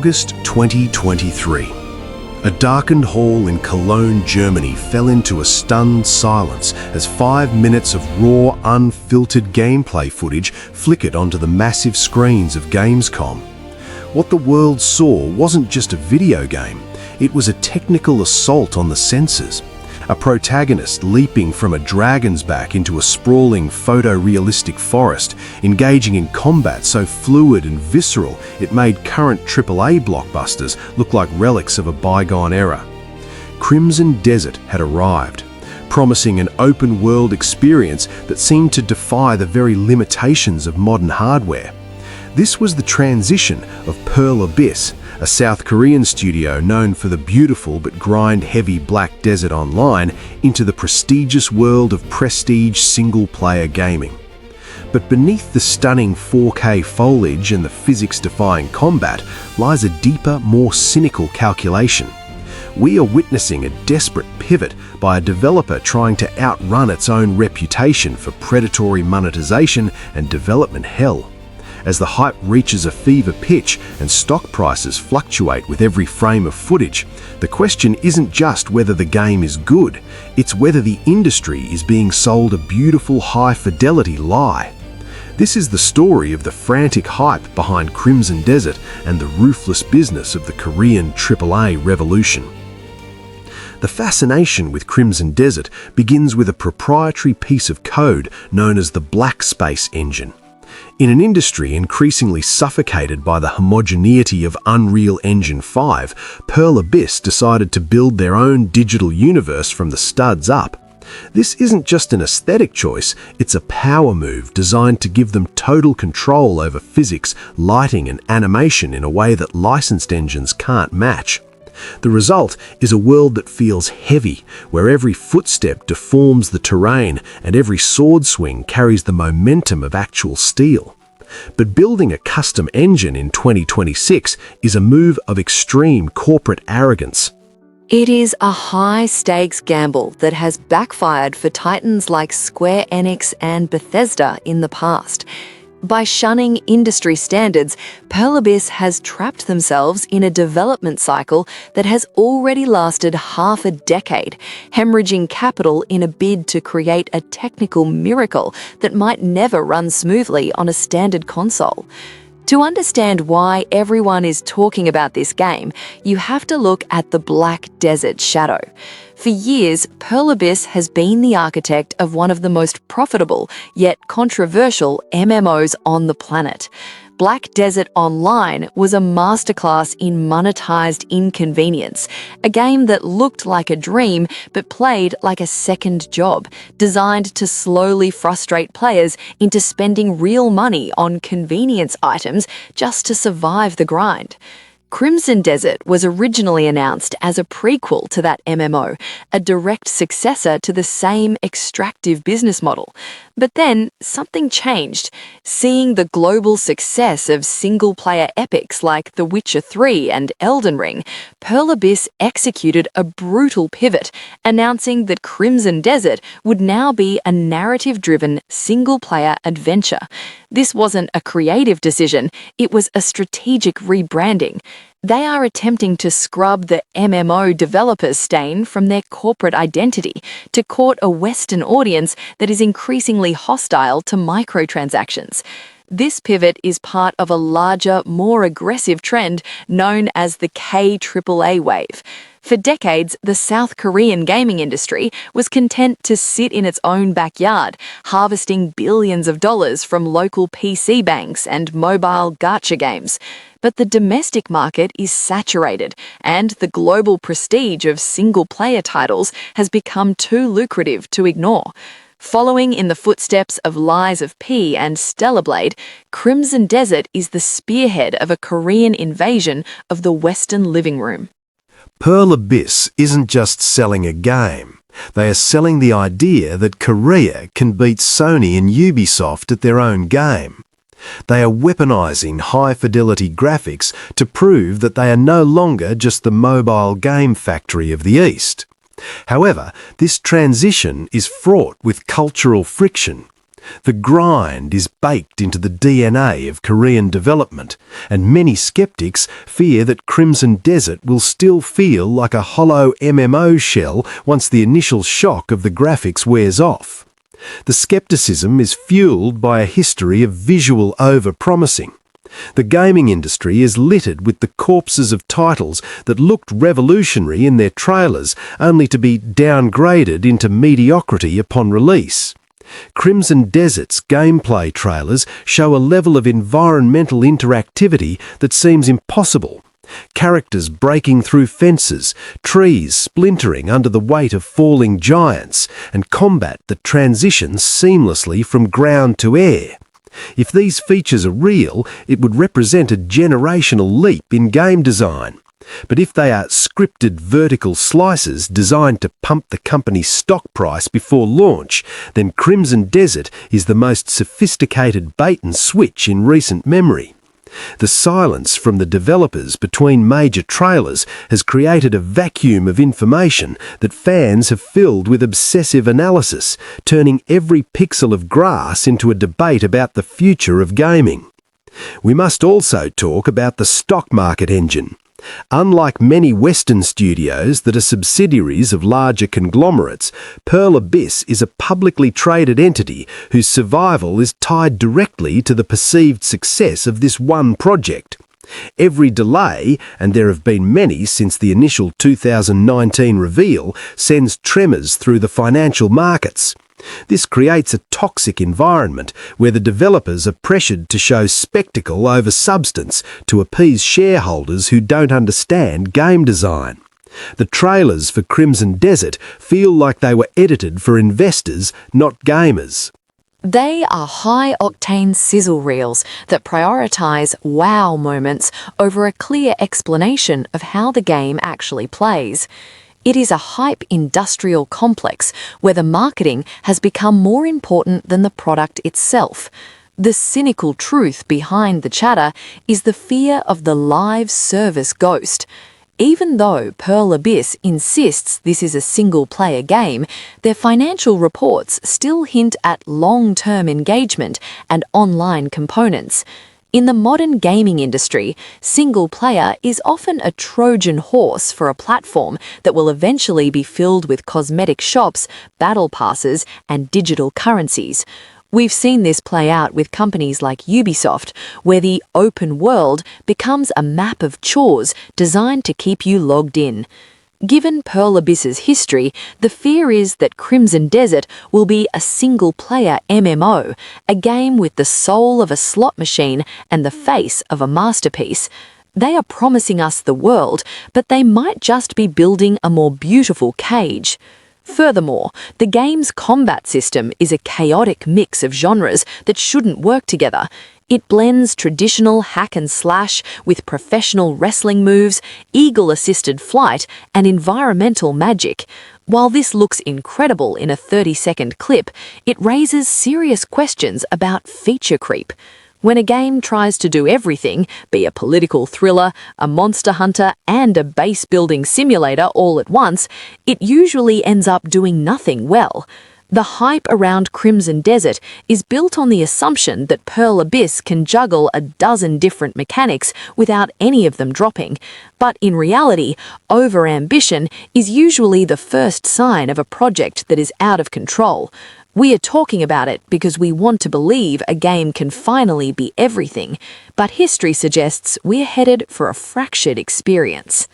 August 2023. A darkened hall in Cologne, Germany fell into a stunned silence as 5 minutes of raw, unfiltered gameplay footage flickered onto the massive screens of Gamescom. What the world saw wasn't just a video game, it was a technical assault on the senses. A protagonist leaping from a dragon's back into a sprawling photorealistic forest, engaging in combat so fluid and visceral it made current AAA blockbusters look like relics of a bygone era. Crimson Desert had arrived, promising an open-world experience that seemed to defy the very limitations of modern hardware. This was the transition of Pearl Abyss, a South Korean studio known for the beautiful but grind-heavy Black Desert Online, into the prestigious world of prestige single-player gaming. But beneath the stunning 4K foliage and the physics-defying combat lies a deeper, more cynical calculation. We are witnessing a desperate pivot by a developer trying to outrun its own reputation for predatory monetization and development hell. As the hype reaches a fever pitch and stock prices fluctuate with every frame of footage, the question isn't just whether the game is good, it's whether the industry is being sold a beautiful high-fidelity lie. This is the story of the frantic hype behind Crimson Desert and the ruthless business of the Korean AAA revolution. The fascination with Crimson Desert begins with a proprietary piece of code known as the Black Space Engine. In an industry increasingly suffocated by the homogeneity of Unreal Engine 5, Pearl Abyss decided to build their own digital universe from the studs up. This isn't just an aesthetic choice, it's a power move designed to give them total control over physics, lighting and animation in a way that licensed engines can't match. The result is a world that feels heavy, where every footstep deforms the terrain and every sword swing carries the momentum of actual steel. But building a custom engine in 2026 is a move of extreme corporate arrogance. It is a high-stakes gamble that has backfired for titans like Square Enix and Bethesda in the past. By shunning industry standards, Pearl Abyss has trapped themselves in a development cycle that has already lasted half a decade, hemorrhaging capital in a bid to create a technical miracle that might never run smoothly on a standard console. To understand why everyone is talking about this game, you have to look at the Black Desert shadow. For years, Pearl Abyss has been the architect of one of the most profitable, yet controversial MMOs on the planet. Black Desert Online was a masterclass in monetized inconvenience, a game that looked like a dream but played like a second job, designed to slowly frustrate players into spending real money on convenience items just to survive the grind. Crimson Desert was originally announced as a prequel to that MMO, a direct successor to the same extractive business model. But then something changed. Seeing the global success of single-player epics like The Witcher 3 and Elden Ring, Pearl Abyss executed a brutal pivot, announcing that Crimson Desert would now be a narrative-driven single-player adventure. This wasn't a creative decision, it was a strategic rebranding. They are attempting to scrub the MMO developers' stain from their corporate identity to court a Western audience that is increasingly hostile to microtransactions. This pivot is part of a larger, more aggressive trend known as the KAAA wave. For decades, the South Korean gaming industry was content to sit in its own backyard, harvesting billions of dollars from local PC banks and mobile gacha games. But the domestic market is saturated, and the global prestige of single-player titles has become too lucrative to ignore. Following in the footsteps of Lies of P and Stellar Blade, Crimson Desert is the spearhead of a Korean invasion of the Western living room. Pearl Abyss isn't just selling a game. They are selling the idea that Korea can beat Sony and Ubisoft at their own game. They are weaponizing high-fidelity graphics to prove that they are no longer just the mobile game factory of the East. However, this transition is fraught with cultural friction. The grind is baked into the DNA of Korean development, and many skeptics fear that Crimson Desert will still feel like a hollow MMO shell once the initial shock of the graphics wears off. The skepticism is fueled by a history of visual over-promising. The gaming industry is littered with the corpses of titles that looked revolutionary in their trailers, only to be downgraded into mediocrity upon release. Crimson Desert's gameplay trailers show a level of environmental interactivity that seems impossible. Characters breaking through fences, trees splintering under the weight of falling giants, and combat that transitions seamlessly from ground to air. If these features are real, it would represent a generational leap in game design. But if they are scripted vertical slices designed to pump the company's stock price before launch, then Crimson Desert is the most sophisticated bait and switch in recent memory. The silence from the developers between major trailers has created a vacuum of information that fans have filled with obsessive analysis, turning every pixel of grass into a debate about the future of gaming. We must also talk about the stock market engine. Unlike many Western studios that are subsidiaries of larger conglomerates, Pearl Abyss is a publicly traded entity whose survival is tied directly to the perceived success of this one project. Every delay, and there have been many since the initial 2019 reveal, sends tremors through the financial markets. This creates a toxic environment where the developers are pressured to show spectacle over substance to appease shareholders who don't understand game design. The trailers for Crimson Desert feel like they were edited for investors, not gamers. They are high-octane sizzle reels that prioritise wow moments over a clear explanation of how the game actually plays. It is a hype industrial complex where the marketing has become more important than the product itself. The cynical truth behind the chatter is the fear of the live service ghost. Even though Pearl Abyss insists this is a single-player game, their financial reports still hint at long-term engagement and online components. In the modern gaming industry, single-player is often a Trojan horse for a platform that will eventually be filled with cosmetic shops, battle passes, and digital currencies. We've seen this play out with companies like Ubisoft, where the open world becomes a map of chores designed to keep you logged in. Given Pearl Abyss's history, the fear is that Crimson Desert will be a single-player MMO, a game with the soul of a slot machine and the face of a masterpiece. They are promising us the world, but they might just be building a more beautiful cage. Furthermore, the game's combat system is a chaotic mix of genres that shouldn't work together. It blends traditional hack and slash with professional wrestling moves, eagle-assisted flight, and environmental magic. While this looks incredible in a 30-second clip, it raises serious questions about feature creep. When a game tries to do everything, be a political thriller, a monster hunter, and a base-building simulator all at once, it usually ends up doing nothing well. The hype around Crimson Desert is built on the assumption that Pearl Abyss can juggle a dozen different mechanics without any of them dropping. But in reality, over-ambition is usually the first sign of a project that is out of control. We are talking about it because we want to believe a game can finally be everything, but history suggests we're headed for a fractured experience.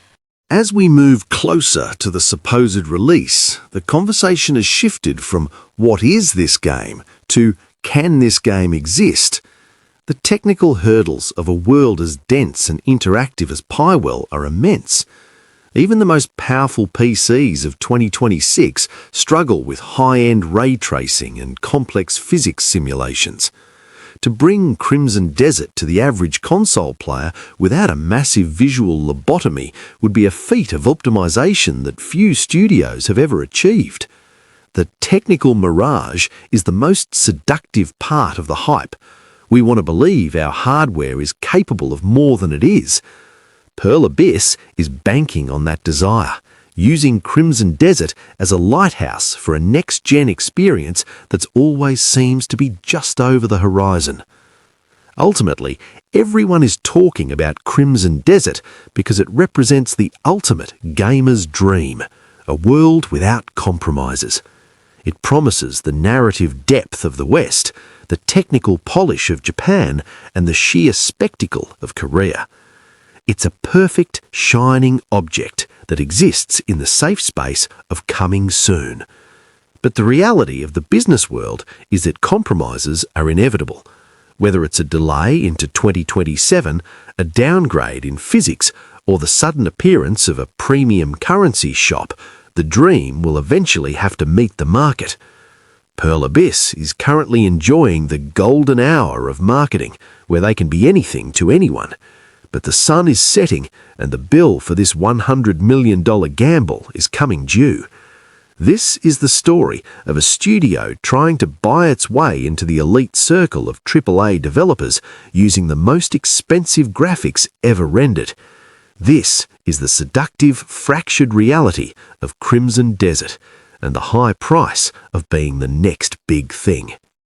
As we move closer to the supposed release, the conversation has shifted from what is this game to can this game exist? The technical hurdles of a world as dense and interactive as Pywell are immense. Even the most powerful PCs of 2026 struggle with high-end ray tracing and complex physics simulations. To bring Crimson Desert to the average console player without a massive visual lobotomy would be a feat of optimization that few studios have ever achieved. The technical mirage is the most seductive part of the hype. We want to believe our hardware is capable of more than it is. Pearl Abyss is banking on that desire, using Crimson Desert as a lighthouse for a next-gen experience that always seems to be just over the horizon. Ultimately, everyone is talking about Crimson Desert because it represents the ultimate gamer's dream, a world without compromises. It promises the narrative depth of the West, the technical polish of Japan, and the sheer spectacle of Korea. It's a perfect, shining object that exists in the safe space of coming soon. But the reality of the business world is that compromises are inevitable. Whether it's a delay into 2027, a downgrade in physics, or the sudden appearance of a premium currency shop, the dream will eventually have to meet the market. Pearl Abyss is currently enjoying the golden hour of marketing, where they can be anything to anyone. But the sun is setting, and the bill for this $100 million gamble is coming due. This is the story of a studio trying to buy its way into the elite circle of AAA developers using the most expensive graphics ever rendered. This is the seductive, fractured reality of Crimson Desert and the high price of being the next big thing.